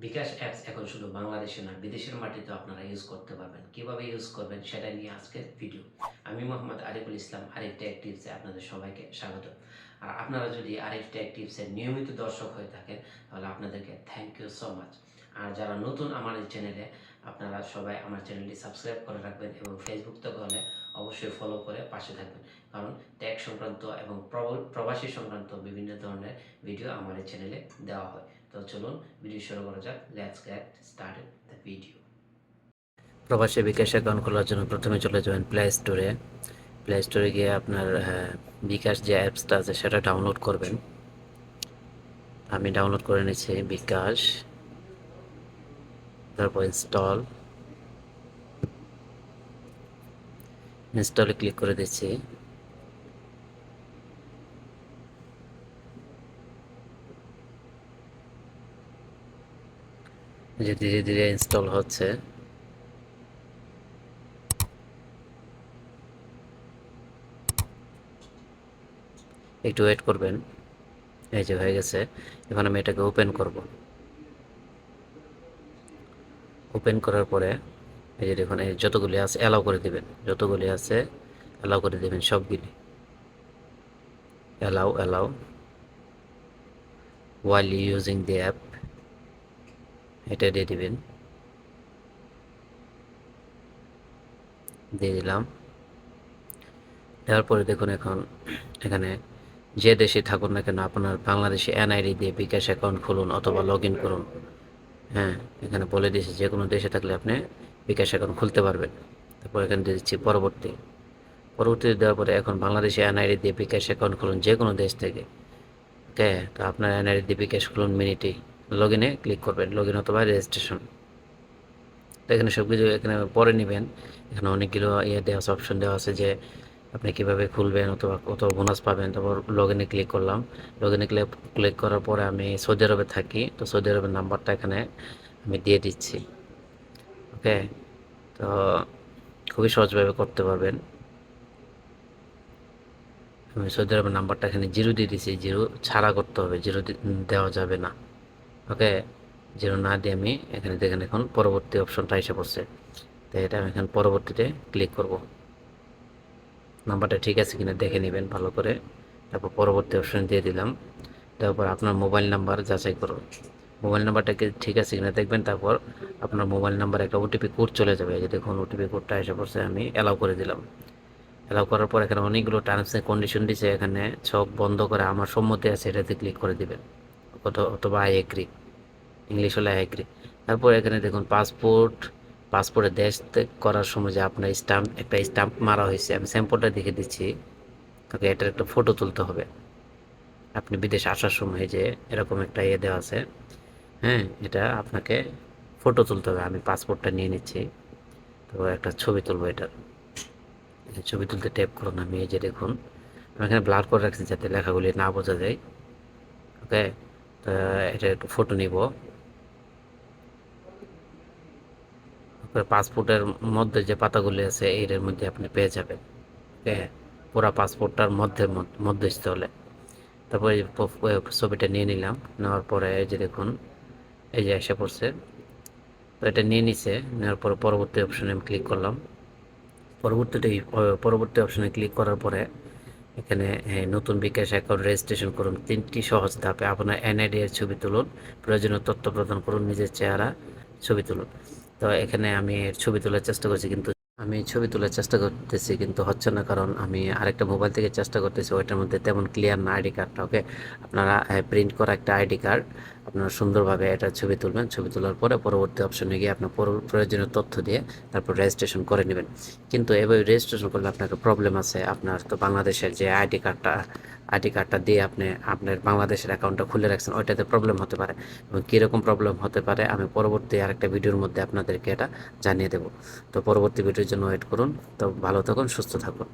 বিকাশ apps এখন শুধু বাংলাদেশে না বিদেশের মাটিতেও আপনারা ইউজ করতে পারবেন। কিভাবে ইউজ করবেন সেটা নিয়ে আজকের ভিডিও। আমি মোহাম্মদ আরিফুল ইসলাম, আরিফ টেক টিপসে আপনাদের সবাইকে স্বাগত। আর আপনারা যদি আরিফ টেক টিপসের নিয়মিত দর্শক হয়ে থাকেন তাহলে আপনাদেরকে থ্যাংক ইউ সো মাচ। আর যারা নতুন আমার এই চ্যানেলে, আপনারা সবাই আমার চ্যানেলটি সাবস্ক্রাইব করে রাখবেন এবং ফেসবুক থেকে হলে অবশ্যই ফলো করে পাশে থাকবেন, কারণ টেক সংক্রান্ত এবং প্রবাসী সংক্রান্ত বিভিন্ন ধরনের ভিডিও আমার এই চ্যানেলে দেওয়া হয়। তো চলুন ভিডিও শুরু করা যাক। Let's get started the video. প্রবাসী বিকাশ অ্যাকাউন্ট খোলার জন্য প্রথমে চলে যাবেন প্লে স্টোরে গিয়ে আপনার বিকাশ যে অ্যাপসটা আছে সেটা ডাউনলোড করবেন। আমি ডাউনলোড করে নিচ্ছি বিকাশ, তারপর ইনস্টলে ক্লিক করে দিচ্ছি। যে ধীরে ধীরে ইনস্টল হচ্ছে। একটু ওয়েট করবেন। এই যে হয়ে গেছে। এখন আমি এটাকে ওপেন করব। ওপেন করার পরে এই যে দেখুন, এই যতগুলি আছে অ্যালাউ করে দিবেন, যতগুলি আছে অ্যালাউ করে দিবেন সবগুলি। Allow while using the app, এটা দিয়ে দিবেন। দিয়ে দিলাম। দেওয়ার পরে দেখুন এখন এখানে যে দেশে থাকুন না কেন আপনার বাংলাদেশে এনআইডি দিয়ে বিকাশ অ্যাকাউন্ট খুলুন অথবা লগ ইন করুন। হ্যাঁ, এখানে বলে দিয়েছি যে কোনো দেশে থাকলে আপনি বিকাশ অ্যাকাউন্ট খুলতে পারবেন। তারপর এখানে দিয়ে দিচ্ছি পরবর্তীতে দেওয়ার পরে এখন বাংলাদেশে এনআইডি দিয়ে বিকাশ অ্যাকাউন্ট খুলুন যে কোনো দেশ থেকে। ওকে, তো আপনার এনআইডি দিয়ে বিকাশ খুলুন মিনিটেই। লগ ইনে ক্লিক করবেন, লগ ইন অথবা রেজিস্ট্রেশন। তো এখানে সব কিছু এখানে পরে নেবেন। এখানে অনেকগুলো দেওয়া আছে, অপশন দেওয়া আছে যে আপনি কীভাবে খুলবেন অথবা কত বোনাস পাবেন। তারপর লগ ইনে ক্লিক করলাম। লগ ইনে ক্লিক করার পরে আমি সৌদি আরবে থাকি, তো সৌদি আরবের নাম্বারটা এখানে আমি দিয়ে দিচ্ছি। ওকে, তো খুবই সহজভাবে করতে পারবেন। আমি সৌদি আরবের নাম্বারটা এখানে জিরো দিয়ে দিচ্ছি। জিরো ছাড়া করতে হবে, জিরো দেওয়া যাবে না। ওকে, জিরো না দিয়ে আমি এখানে দেখেন এখন পরবর্তী অপশনটা এসে পড়ছে। তো এটা আমি এখন পরবর্তীতে ক্লিক করব। নাম্বারটা ঠিক আছে কিনা দেখে নেবেন ভালো করে। তারপর পরবর্তী অপশন দিয়ে দিলাম। তারপর আপনার মোবাইল নাম্বার যাচাই করুন, মোবাইল নাম্বারটাকে ঠিক আছে কিনা দেখবেন। তারপর আপনার মোবাইল নাম্বার একটা ওটিপি কোড চলে যাবে। এই যে দেখুন ওটিপি কোডটা এসে পড়ছে, আমি অ্যালাউ করে দিলাম। অ্যালাউ করার পর এখানে অনেকগুলো টার্মস এন্ড কন্ডিশন দিচ্ছে, এখানে সব বন্ধ করে আমার সম্মতি আছে এটাতে ক্লিক করে দিবেন, অথবা আই এগ্রি, ইংলিশ হলে আই এগ্রি। তারপর এখানে দেখুন পাসপোর্টের দেশ করার সময় যে আপনার একটা স্টাম্প মারা হয়েছে, আমি স্যাম্পলটা দেখে দিচ্ছি। ওকে, এটার একটা ফটো তুলতে হবে। আপনি বিদেশে আসার সময় যে এরকম একটা দেওয়া আছে, হ্যাঁ, এটা আপনাকে ফটো তুলতে হবে। আমি পাসপোর্টটা নিয়ে নিচ্ছি, তো একটা ছবি তুলবো এটার। ছবি তুলতে ট্যাপ করুন। আমি এই যে দেখুন আমি এখানে ব্লার করে রাখছি যাতে লেখাগুলি না বোঝা যায়। ওকে, তো এটা একটু ফটো নিব। পাসপোর্টের মধ্যে যে পাতাগুলি আছে এর মধ্যে আপনি পেয়ে যাবেন। ওকে, পুরা পাসপোর্টটার মধ্যস্থলে। তারপর এই ছবিটা নিয়ে নিলাম। নেওয়ার পরে এই যে দেখুন এই যে এসে পড়ছে। তো এটা নিয়ে নিছে, নেওয়ার পর পরবর্তী অপশনে আমি ক্লিক করলাম। পরবর্তী অপশনে ক্লিক করার পরে এখানে নতুন বিকাশ অ্যাকাউন্ট রেজিস্ট্রেশন করুন। 3টি সহজ ধাপে আপনার এনআইডি এর ছবি তুলুন, প্রয়োজনীয় তথ্য প্রদান করুন, নিজের চেহারা ছবি তুলুন। তো এখানে আমি ছবি তোলার চেষ্টা করছি, কিন্তু হচ্ছে না, কারণ আমি আরেকটা মোবাইল থেকে চেষ্টা করতেছি, ওইটার মধ্যে তেমন ক্লিয়ার না আইডি কার্ডটা। ওকে, আপনারা প্রিন্ট করা একটা আইডি কার্ড আপনারা সুন্দরভাবে এটা ছবি তুলবেন। ছবি তোলার পরে পরবর্তী অপশনে গিয়ে আপনার প্রয়োজনীয় তথ্য দিয়ে তারপর রেজিস্ট্রেশন করে নেবেন। কিন্তু এভাবে রেজিস্ট্রেশন করলে আপনার একটা প্রবলেম আছে। আপনার তো বাংলাদেশের যে আইডি কার্ডটা দিয়ে আপনি আপনার বাংলাদেশের অ্যাকাউন্টটা খুলে রাখছেন, ওইটাতে প্রবলেম হতে পারে। এবং কীরকম প্রবলেম হতে পারে আমি পরবর্তী আরেকটা ভিডিওর মধ্যে আপনাদেরকে এটা জানিয়ে দেব। তো পরবর্তী ভিডিওর জন্য ওয়েট করুন। তো ভালো থাকুন, সুস্থ থাকুন।